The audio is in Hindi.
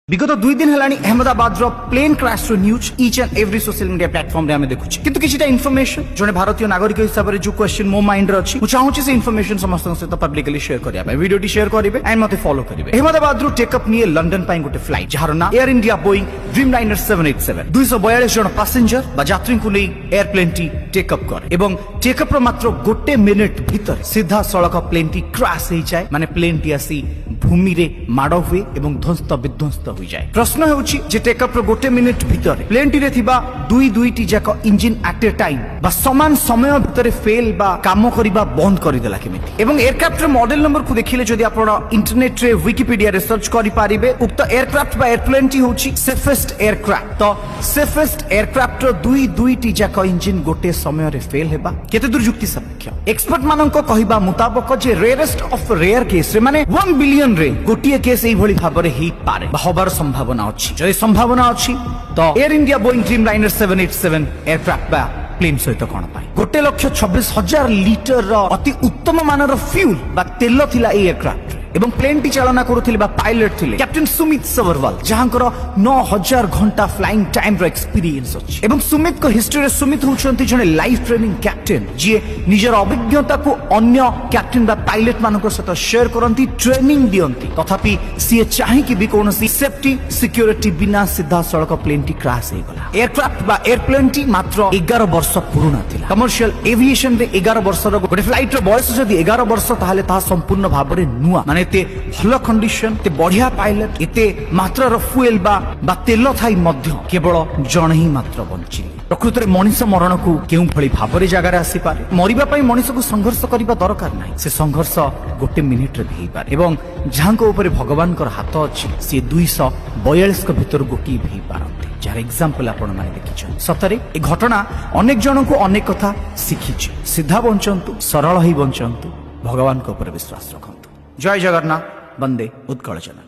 विगत 2 दिन हेलानी Ahmedabad plane crash news each and every social media platform रे हमें देखुछि किंतु किछिटा इन्फॉर्मेशन जने भारतीय नागरिक हिसाब रे जो क्वेश्चन मो माइंड रे अछि मु चाहूछि से इन्फॉर्मेशन समस्त सहित पब्लिकली शेयर करिया पे वीडियो टी शेयर करिवे एंड मते फॉलो करिवे। अहमदाबाद टेक अप निये लंडन पाई गोटे फ्लाइट जहार ना एयर इंडिया बोइंग ड्रीमलाइनर 787 242 जन पैसेंजर बा यात्री को नै एयरप्लेन टी टेक अप करे एवं टेक अप रो मात्र गोटे मिनिट भीतर सीधा सड़क प्लेन टी क्रैश हो जाए माने प्लेन टी आसी भूमि रे माड़ हुए एवं ध्वस्त विध्वस्त हो जाए। प्रश्न हेउछि जे टेकअप रो गोटे मिनिट भितर प्लेन टी रे थिबा दुईटी जाक इंजिन एट ए टाइम बा समान समय भितर फेल बा काम करिबा बंद करि देला केमिति एवं एयरक्राफ्ट रो मॉडल नंबर को देखिले जदि आपण इंटरनेट रे विकिपीडिया रे सर्च करि पारिबे उक्त एयरक्राफ्ट बा एयरप्लेन टी होछि सेफेस्ट एयरक्राफ्ट। तो सेफेस्ट एयरक्राफ्ट रो दुईटी जाक इंजिन गोटे समय रे फेल हेबा केते दूर युक्ति सापेक्ष। एक्सपर्ट मानक कहिबा मुताबिक जे रेयरेस्ट ऑफ रेयर केस रे माने 1 बिलियन रे गोटिए केस एई भली भाबरे हेई पारे बा होबार संभावना अछि। जदि संभावना अछि तो air India Boeing Dreamliner 787 aircraft बा प्लेन सहित कौन पाए 1,26,000 लिटर अति उत्तम मानर फ्यूल बा तेल थिला ए एयरक्राफ्ट एवं प्लेन टी चालना करुथिले बा पायलट थिले कैप्टन सुमित सबरवाल जहांकर 9,000 घंटा फ्लाइंग टाइम रो एक्सपीरियंस अछि एवं सुमित को हिस्ट्री रे सुमित होचंती जने लाइफ ट्रेनिंग कैप्टन जे निजर अभिज्ञता को अन्य कैप्टन बा पायलट मानक सहित शेयर करंती ट्रेनिंग दियंती तथापि सी चाहि कि भी कोनोसी सेफ्टी सिक्योरिटी बिना सीधा सड़क प्लेन टी क्रैश हे गला। एयरक्राफ्ट बा एयरप्लेन टी मात्र 11 वर्ष पुराना थिला। कमर्शियल एविएशन रे 11 वर्ष रो गोटे फ्लाइट रो बयस जदि 11 वर्ष ताहाले ता संपूर्ण भाबरे नुआ माने एते भल कंडीशन एते बढ़िया पायलट एते मात्रा रो फ्यूल बा तेल थाई मध्य केवल जण ही मात्र बंची। प्रकृत रे मनुष्य मरण को केउ भली भाबरे जगह रे आसी पारे मरिबा पई मनुष्य को संघर्ष करिबा दरकार नाही से संघर्ष गोटे मिनिट रे हेई पारे एवं जहांको ऊपर भगवान कर हाथ अछि से 242 के भीतर गोटी हेई पारंती जार एग्जांपल आपण माने देखिछन। सतरे ए घटना अनेक जन को अनेक कथा शिखिछि। सीधा बंचंतु सरल ही बंचंतु भगवान को ऊपर विश्वास रखंतु। जय जगन्नाथ। वंदे उत्कल जननी।